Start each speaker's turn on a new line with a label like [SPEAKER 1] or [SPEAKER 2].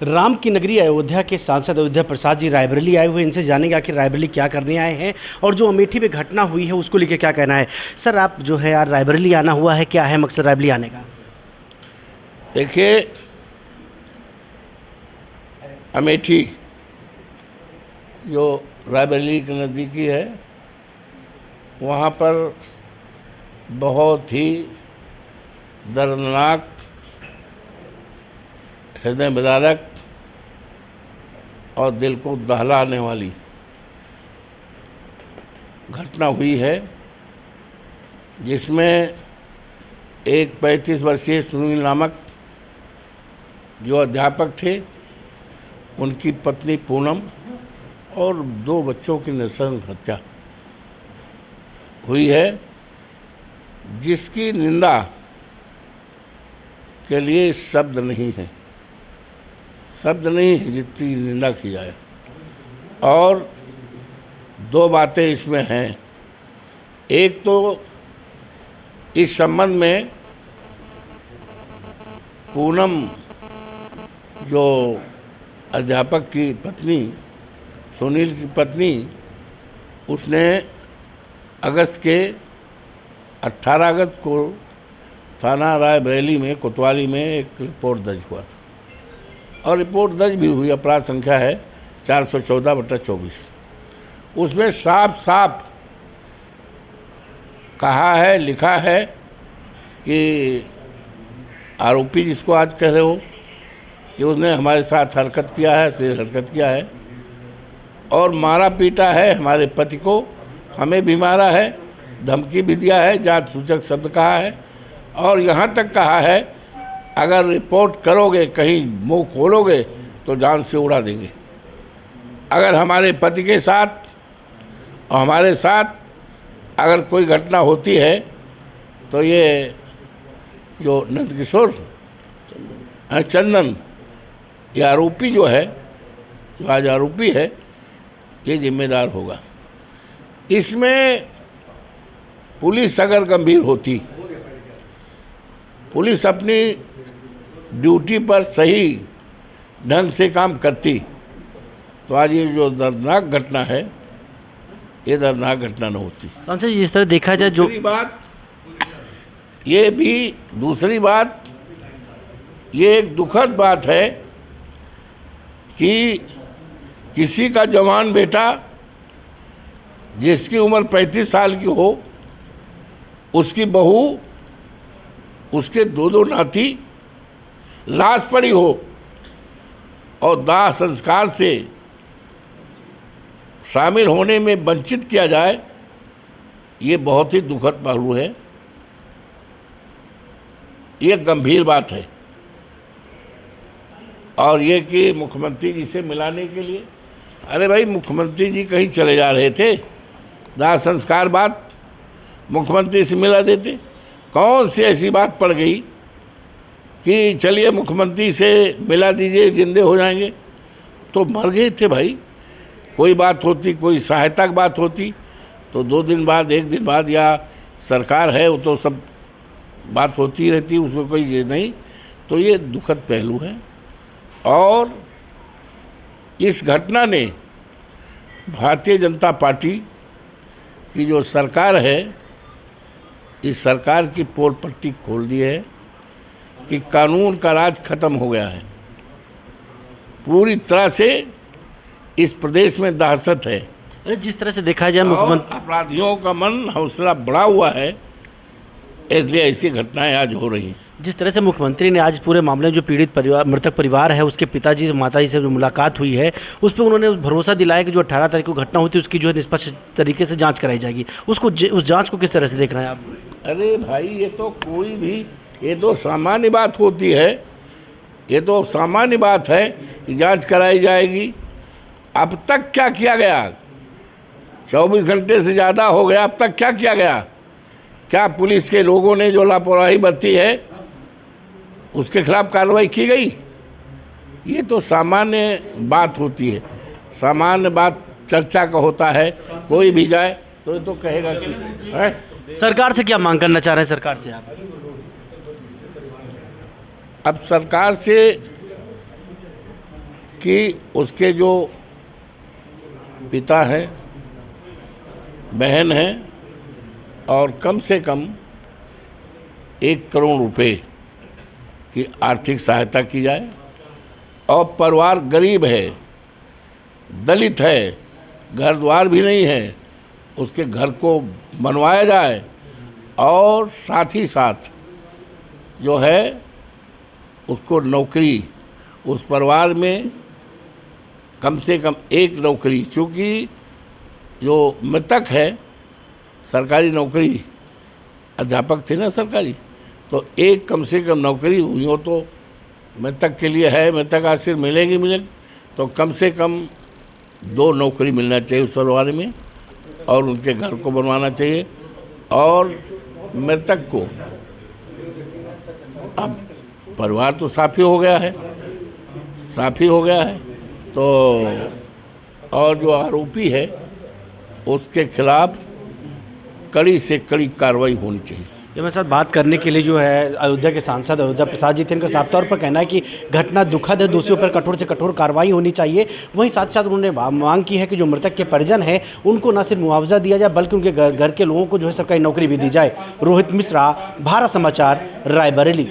[SPEAKER 1] राम की नगरी अयोध्या के सांसद अयोध्या प्रसाद जी रायबरेली आए हुए, इनसे जानेंगे आखिर रायबरेली क्या करने आए हैं और जो अमेठी में घटना हुई है उसको लेकर क्या कहना है। सर, आप जो है यार रायबरेली आना हुआ है, क्या है मकसद रायबरेली आने का?
[SPEAKER 2] देखिए, अमेठी जो रायबरेली के नज़दीकी है, वहाँ पर बहुत ही दर्दनाक, हृदय विदारक और दिल को दहलाने वाली घटना हुई है, जिसमें एक 35 वर्षीय सुनील नामक जो अध्यापक थे, उनकी पत्नी पूनम और 2 बच्चों की नृशंस हत्या हुई है, जिसकी निंदा के लिए शब्द नहीं है, शब्द नहीं है जितनी निंदा की जाए। और 2 बातें इसमें हैं। एक तो इस संबंध में पूनम जो अध्यापक की पत्नी, सुनील की पत्नी, उसने अगस्त के 18 अगस्त को थाना रायबरेली में कोतवाली में एक रिपोर्ट दर्ज हुआ था और रिपोर्ट दर्ज भी हुई। अपराध संख्या है 414/24। उसमें साफ साफ कहा है, लिखा है कि आरोपी जिसको आज कह रहे हो कि उसने हमारे साथ हरकत किया है, अश्लील हरकत किया है और मारा पीटा है हमारे पति को, हमें भी मारा है, धमकी भी दिया है, जात सूचक शब्द कहा है और यहाँ तक कहा है अगर रिपोर्ट करोगे, कहीं मुंह खोलोगे तो जान से उड़ा देंगे। अगर हमारे पति के साथ और हमारे साथ अगर कोई घटना होती है तो ये जो नंदकिशोर चंदन, ये आरोपी जो है, जो आज आरोपी है, ये जिम्मेदार होगा। इसमें पुलिस अगर गंभीर होती, पुलिस अपनी ड्यूटी पर सही ढंग से काम करती, तो आज ये जो दर्दनाक घटना है, ये दर्दनाक घटना न होती।
[SPEAKER 1] सांसद जी, जिस तरह देखा जाए, जो
[SPEAKER 2] दूसरी बात ये एक दुखद बात है कि किसी का जवान बेटा जिसकी उम्र 35 साल की हो, उसकी बहू, उसके 2 नाती लाश पड़ी हो और दाह संस्कार से शामिल होने में वंचित किया जाए, ये बहुत ही दुखद पहलू है, ये गंभीर बात है। और ये कि मुख्यमंत्री जी से मिलाने के लिए, अरे भाई, मुख्यमंत्री जी कहीं चले जा रहे थे, दाह संस्कार बात मुख्यमंत्री से मिला देते। कौन सी ऐसी बात पड़ गई कि चलिए मुख्यमंत्री से मिला दीजिए, जिंदे हो जाएंगे? तो मर गए थे भाई। कोई बात होती, कोई सहायता की बात होती तो 2 दिन बाद, 1 दिन बाद, या सरकार है वो तो सब बात होती रहती, उसमें कोई ये नहीं। तो ये दुखद पहलू है और इस घटना ने भारतीय जनता पार्टी की जो सरकार है, इस सरकार की पोल पट्टी खोल दी है कि कानून का राज खत्म हो गया है। पूरी तरह से इस प्रदेश में दहशत है।
[SPEAKER 1] अरे जिस तरह से देखा जाए, मुख्यमंत्री,
[SPEAKER 2] अपराधियों का मन हौसला बढ़ा हुआ है, इसलिए ऐसी घटनाएं आज हो रही हैं।
[SPEAKER 1] जिस तरह से मुख्यमंत्री ने आज पूरे मामले में जो पीड़ित परिवार, मृतक परिवार है, उसके पिताजी माताजी से जो मुलाकात हुई है, उस पर उन्होंने भरोसा दिलाया कि जो 18 तारीख को घटना हुई थी उसकी जो है निष्पक्ष तरीके से जांच कराई जाएगी। उस जांच को किस तरह से देख रहे हैं आप?
[SPEAKER 2] अरे भाई, ये तो कोई भी, ये तो सामान्य बात होती है, ये तो सामान्य बात है कि जांच कराई जाएगी। अब तक क्या किया गया? 24 घंटे से ज़्यादा हो गया, अब तक क्या किया गया? क्या पुलिस के लोगों ने जो लापरवाही बरती है उसके खिलाफ कार्रवाई की गई? ये तो सामान्य बात होती है, सामान्य बात चर्चा का होता है। कोई भी जाए तो ये तो कहेगा कि है।
[SPEAKER 1] सरकार से क्या मांग करना चाह रहे हैं? सरकार से आप
[SPEAKER 2] अब सरकार से कि उसके जो पिता हैं, बहन हैं और कम से कम 1 करोड़ रुपए की आर्थिक सहायता की जाए। और परिवार गरीब है, दलित है, घर द्वार भी नहीं है, उसके घर को बनवाया जाए और साथ ही साथ जो है उसको नौकरी, उस परिवार में कम से कम 1 नौकरी, क्योंकि जो मृतक है सरकारी नौकरी, अध्यापक थे ना सरकारी, तो 1 कम से कम नौकरी हुई हो तो मृतक के लिए है, मृतक आश्रित मिलेगी, तो कम से कम 2 नौकरी मिलना चाहिए उस परिवार में और उनके घर को बनवाना चाहिए। और मृतक को अब परिवार तो साफ़ी हो गया है, तो और जो आरोपी है उसके खिलाफ कड़ी से कड़ी कार्रवाई होनी चाहिए।
[SPEAKER 1] ये मेरे साथ बात करने के लिए जो है अयोध्या के सांसद अयोध्या प्रसाद जी थे, इनका साफ तौर पर कहना है कि घटना दुखद है, दोषियों पर कठोर से कठोर कार्रवाई होनी चाहिए। वहीं साथ साथ उन्होंने मांग की है कि जो मृतक के परिजन हैं उनको न सिर्फ मुआवजा दिया जाए बल्कि उनके घर के लोगों को जो है सरकारी नौकरी भी दी जाए। रोहित मिश्रा, भारत समाचार, रायबरेली।